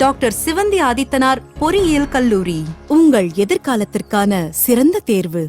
Doctor Sivanthi Adithanar பொறியியல் கல்லூரி, உங்கள் எதிர்காலத்திற்கான சிறந்த தேர்வு.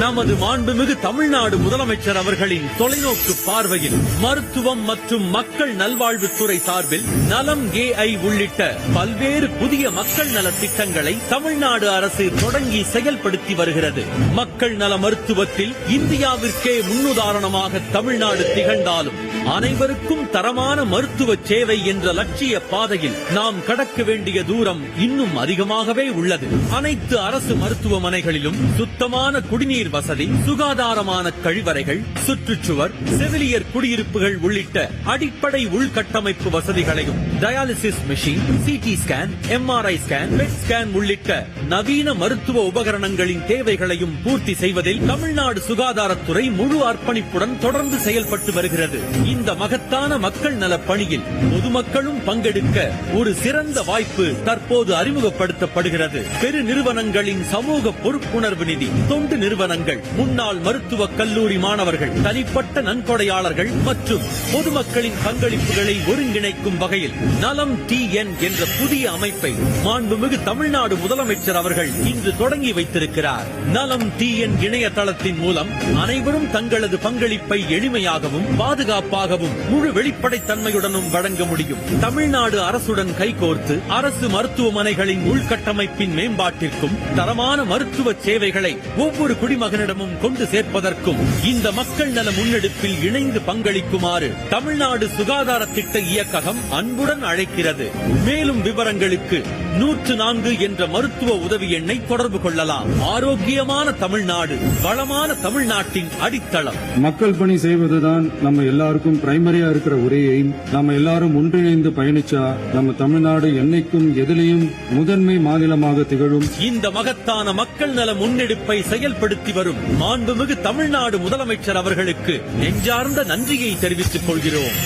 நமது மாண்புமிகு தமிழ்நாடு முதலமைச்சர் அவர்களின் தொலைநோக்கு பார்வையில் மருத்துவம் மற்றும் மக்கள் நல்வாழ்வுத்துறை சார்பில் நலம் AI உள்ளிட்ட பல்வேறு புதிய மக்கள் நல திட்டங்களை தமிழ்நாடு அரசு தொடங்கி செயல்படுத்தி வருகிறது. மக்கள் நல மருத்துவத்தில் இந்தியாவிற்கே முன்னுதாரணமாக தமிழ்நாடு திகழ்ந்தாலும் அனைவருக்கும் தரமான மருத்துவ சேவை என்ற லட்சிய பாதையில் நாம் கடக்க வேண்டிய தூரம் இன்னும் அதிகமாகவே உள்ளது. அனைத்து அரசு மருத்துவமனைகளிலும் சுத்தமான குடிநீர் வசதி, சுகாதாரமான கழிவறைகள், சுற்றுச்சுவர், செவிலியர் குடியிருப்புகள் உள்ளிட்ட அடிப்படை உள்கட்டமைப்பு வசதிகளையும், dialysis machine, CT scan, MRI scan, bed scan உள்ளிட்ட நவீன மருத்துவ உபகரணங்களின் தேவைகளையும் பூர்த்தி செய்வதில் தமிழ்நாடு சுகாதாரத்துறை முழு அர்ப்பணிப்புடன் தொடர்ந்து செயல்பட்டு வருகிறது. இந்த மகத்தான மக்கள் நல பணியில் பொதுமக்களும் பங்கெடுக்க ஒரு சிறந்த வாய்ப்பு தற்போது அறிமுகப்படுத்தப்படுகிறது. பெரு நிறுவனங்களின் சமூக பொறுப்புணர்வு நிதி, தொண்டு நிறுவனங்கள், முன்னாள் மருத்துவக் கல்லூரி மாணவர்கள், தனிப்பட்ட நன்கொடையாளர்கள் மற்றும் பொதுமக்களின் பங்களிப்புகளை ஒருங்கிணைக்கும் வகையில் நலம் TN என்ற புதிய அமைப்பை மாண்புமிகு தமிழ்நாடு முதலமைச்சர் அவர்கள் இன்று தொடங்கி வைத்திருக்கிறார். நலம் TN இணையதளத்தின் மூலம் அனைவரும் தங்களது பங்களிப்பை எளிமையாகவும் பாதுகாப்பாகவும் முழு வெளிப்படைத்தன்மையுடனும் வழங்க முடியும். தமிழ்நாடு அரசுடன் கைகோர்த்து அரசு மருத்துவமனைகளின் உள்கட்டமைப்பின் மேம்பாட்டிற்கும் தரமான மருத்துவ சேவைகளை ஒவ்வொரு குடிமகனிடமும் கொண்டு சேர்ப்பதற்கும் இந்த மக்கள் நல முன்னெடுப்பில் இணைந்து பங்களிக்குமாறு தமிழ்நாடு சுகாதார திட்ட இயக்ககம் அன்புடன் அழைக்கிறது. மேலும் விவரங்களுக்கு 104 என்ற மருத்துவ உதவி எண்ணை தொடர்பு கொள்ளலாம். ஆரோக்கியமான தமிழ்நாடு, வளமான தமிழ்நாட்டின் அடித்தளம். மக்கள் பணி செய்வதுதான் நம்ம எல்லாருக்கும் பிரைமரியா இருக்கிற ஒரே எய்ம். நம்ம எல்லாரும் ஒன்றிணைந்து பயணிச்சா நம்ம தமிழ்நாடு என்னைக்கும் எதிலையும் முதன்மை மாநிலமாக திகழும். இந்த மகத்தான மக்கள் நல முன்னெடுப்பை செயல்படுத்தி வரும் மாண்புமிகு தமிழ்நாடு முதலமைச்சர் அவர்களுக்கு நெஞ்சார்ந்த நன்றியை தெரிவித்துக் கொள்கிறோம்.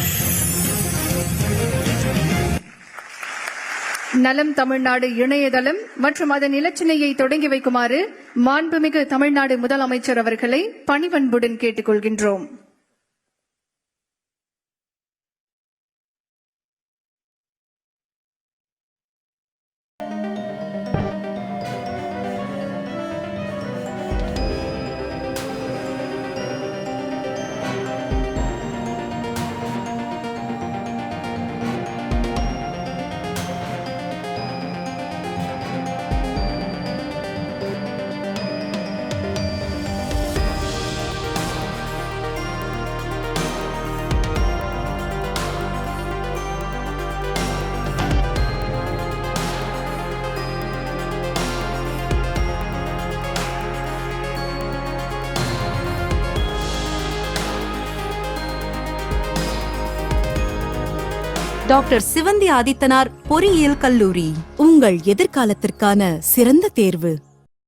நலம் தமிழ்நாடு இணையதளம் மற்றும் அதன் இலச்சினையை தொடங்கி வைக்குமாறு மாண்புமிகு தமிழ்நாடு முதலமைச்சர் அவர்களை பணிவன்புடன் கேட்டுக் கொள்கின்றோம். டாக்டர் சிவந்தி ஆதித்தனார் பொறியியல் கல்லூரி, உங்கள் எதிர்காலத்திற்கான சிறந்த தேர்வு.